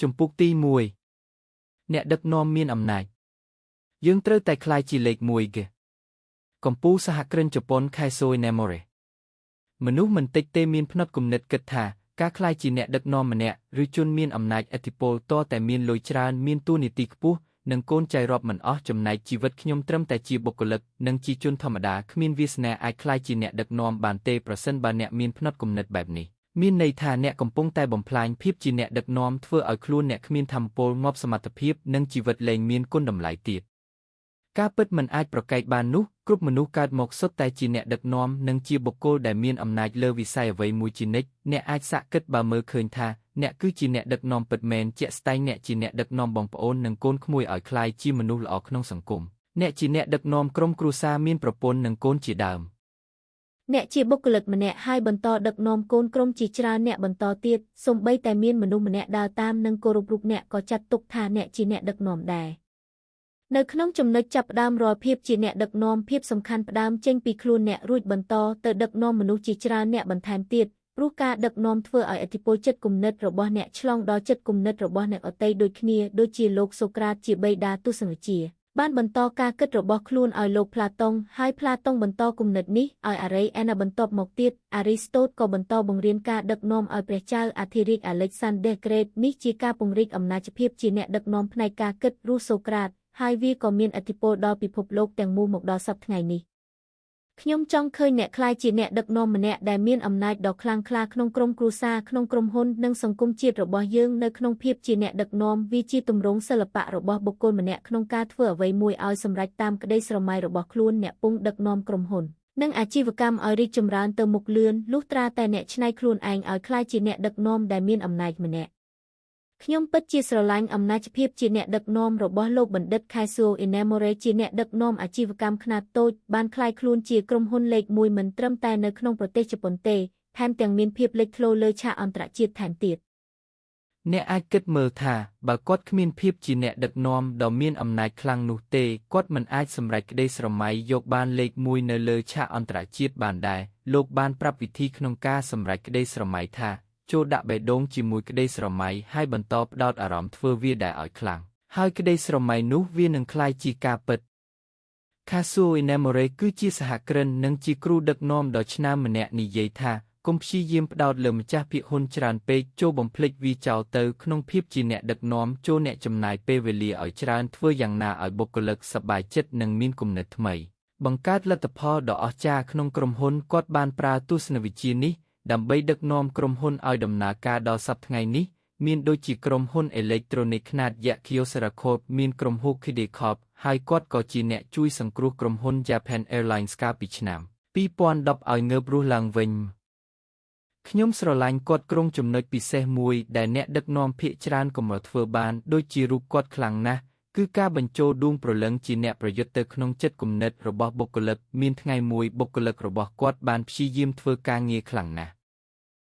ជំពូកទី1អ្នកដឹកនាំមានអំណាចយើងត្រូវតែក្លាយជាលេខ1គេកម្ពុជាសហគ្រិនជប៉ុនខែស៊ុយណេម៉ូរ៉េមនុស្សមិនតិចទេមានផ្នត់គំនិតគិតថាការក្លាយជាអ្នកដឹកនាំម្នាក់ឬជនមានអំណាចឥទ្ធិពលតតែមានលុយច្រើនមានតួនាទីខ្ពស់និងកូនចៅរាប់មិនអស់ចំណែកជីវិតខ្ញុំត្រឹមតែជាបុគ្គលិកនិងជាជនធម្មតាគ្មានវាសនាអាចក្លាយជាអ្នកដឹកនាំបានទេប្រសិនបើអ្នកមានផ្នត់គំនិតបែបនេះមានន័យថាអ្នកកំពុងតែបំផ្លាញភាពជាអ្នកដឹកនាំធ្វើឲ្យខ្លួនអ្នកគ្មានថាមពលងាប់សមត្ថភាពនិងជីវិតលែងមានគុណតម្លៃទៀតការពិតមិនអាចប្រកែកបាននោះគ្រប់មនុស្សកើតមកសុទ្ធតែជាអ្នកដឹកនាំនិងជាបុគ្គលដែលមានអំណាចលើវិស័យអ្វីមួយជានិច្ចអ្នកអាចសាកគិតបើមើលឃើញថាអ្នកគឺជាអ្នកដឹកនាំពិតមែនជាក់ស្ដែងអ្នកជាអ្នកដឹកនាំបងប្អូននិងកូនក្មួយឲ្យក្លាយជាមនុស្សល្អក្នុងសង្គមអ្នកជាអ្នកដឹកនាំក្រុមគ្រួសារមានប្រពន្ធនិងកូនជាដើមអ្នកជាបុគ្គលិកម្នាក់ហើយបន្តដឹកនាំកូនក្រុមជាច្រើនអ្នកបន្តទៀតសូម្បីតែមានមនុស្សម្នាក់ដើរតាមនិងគោរពរូបអ្នកក៏ចាត់ទុកថាអ្នកជាអ្នកដឹកនាំដែរនៅក្នុងចំណុចចាប់ផ្ដើមរាល់ភាពជាអ្នកដឹកនាំភាពសំខាន់ផ្ដើមចេញពីខ្លួនអ្នករួចបន្តទៅដឹកនាំមនុស្សជាច្រើនអ្នកបន្ថែមទៀតព្រោះការដឹកនាំធ្វើឲ្យឥទ្ធិពលចិត្តគំនិតរបស់អ្នកឆ្លងដល់ចិត្តគំនិតរបស់អ្នកដទៃដូចគ្នាដូចជាលោកសូក្រាតជាបិតាទស្សនវិជ្ជាបានបន្តការគិតរបស់ខ្លួនឲ្យលោកផ្លាតុងហើយផ្លាតុងបន្តគំនិតនេះឲ្យអារ៉េអេណាបន្ទាប់មកទៀតអារីស្តូតក៏បន្តបង្រៀនការដឹកនាំឲ្យព្រះចៅអធិរាជអាឡិចសាន់ដេសក្រេតនេះជាការពង្រីកអំណាចភាពជាអ្នកដឹកនាំផ្នែកការគិតរស់សូក្រាតហើយវាក៏មានឥទ្ធិពលដល់ពិភពលោកទាំងមូលមកដល់សប្តាហ៍ថ្ងៃនេះខ្ញុំចង់ឃើញអ្នកក្លាយជាអ្នកដឹកនាំម្នាក់ដែលមានអំណាចដ៏ខ្លាំងក្លាក្នុងក្រុមគ្រួសារក្នុងក្រុមហ៊ុននិងសង្គមជាតិរបស់យើងនៅក្នុងភាពជាអ្នកដឹកនាំវាជាទម្រង់សិល្បៈរបស់បុគ្គលម្នាក់ក្នុងការធ្វើអ្វីមួយឲ្យសម្រេចតាមក្តីស្រមៃរបស់ខ្លួនអ្នកពងដឹកនាំក្រុមហ៊ុននិងអាជីវកម្មឲ្យរីកចម្រើនទៅមុខលឿនលុះត្រាតែអ្នកច្នៃខ្លួនឯងឲ្យក្លាយជាអ្នកដឹកនាំដែលមានអំណាចម្នាក់ខ្ញុំពិតជាស្រឡាញ់អំណាចភាពជាអ្នកដឹកនាំរបស់លោកបណ្ឌិតខែស៊ូអ៊ីណេម៉ូរ៉េជាអ្នកដឹកនាំអាជីវកម្មខ្នាតតូចបានក្លាយខ្លួនជាក្រុមហ៊ុនលេខ1មិនត្រឹមតែនៅក្នុងប្រទេសជប៉ុនទេថែមទាំងមានភាពលេចធ្លោលើឆាកអន្តរជាតិថែមទៀតអ្នកអាចគិតមើលថាបើគាត់គ្មានភាពជាអ្នកដឹកនាំដ៏មានអំណាចខ្លាំងនោះទេគាត់មិនអាចសម្រេចក្តីស្រមៃយកបានលេខ1នៅលើឆាកអន្តរជាតិបានដែរលោកបានប្រាប់វិធីក្នុងការសម្រេចក្តីស្រមៃថាចូលដាក់បេះដូងជាមួយក្តីស្រមៃហើយបន្តផ្ដោតអារម្មណ៍ធ្វើវាដែលឲ្យខ្លាំងហើយក្តីស្រមៃនោះវានឹងក្លាយជាការពិតខាស៊ូអ៊ីណេម៉ូរ៉េគឺជាសហគ្រិននិងជាគ្រូដឹកនាំដ៏ឆ្នើមម្នាក់និយាយថាកុំព្យាយាមផ្ដោតលើម្ចាស់ភាគហ៊ុនច្រើនពេកចូលបំភ្លេចវាចោលទៅក្នុងភាពជាអ្នកដឹកនាំចូលអ្នកចំណាយពេលវេលាឲ្យច្រើនធ្វើយ៉ាងណាឲ្យបុគ្គលិកសប្បាយចិត្តនិងមានគំនិតថ្មីបង្កើតលទ្ធផលដ៏អស្ចារ្យក្នុងក្រុមហ៊ុនគាត់បានប្រើទស្សនវិជ្ជានេះដើម្បីដឹកនាំក្រុមហ៊ុនឲ្យដំណើរការដល់សប្តាហ៍ថ្ងៃនេះមានដូចជាក្រុមហ៊ុនអេឡិចត្រូនិកខ្នាតយក្ស Kyocera Corp មានក្រុមហ៊ុន KD Corp ហើយគាត់ក៏ជាអ្នកជួយសង្គ្រោះក្រុមហ៊ុន Japan Airlines កាលពីឆ្នាំ2010ឲ្យងើបរស់ឡើងវិញខ្ញុំស្រឡាញ់គាត់ក្រុងចំណុចពិសេសមួយដែលអ្នកដឹកនាំភាគច្រើនកំពុងធ្វើបានដូចជារូបគាត់ខ្លាំងណាស់គឺការបញ្ចូលដួងព្រលឹងជាអ្នកប្រយុទ្ធទៅក្នុងចិត្តគំនិតរបស់បុគ្គលិកមានថ្ងៃមួយបុគ្គលិករបស់គាត់បានព្យាយាមធ្វើការងារខ្លាំងណាស់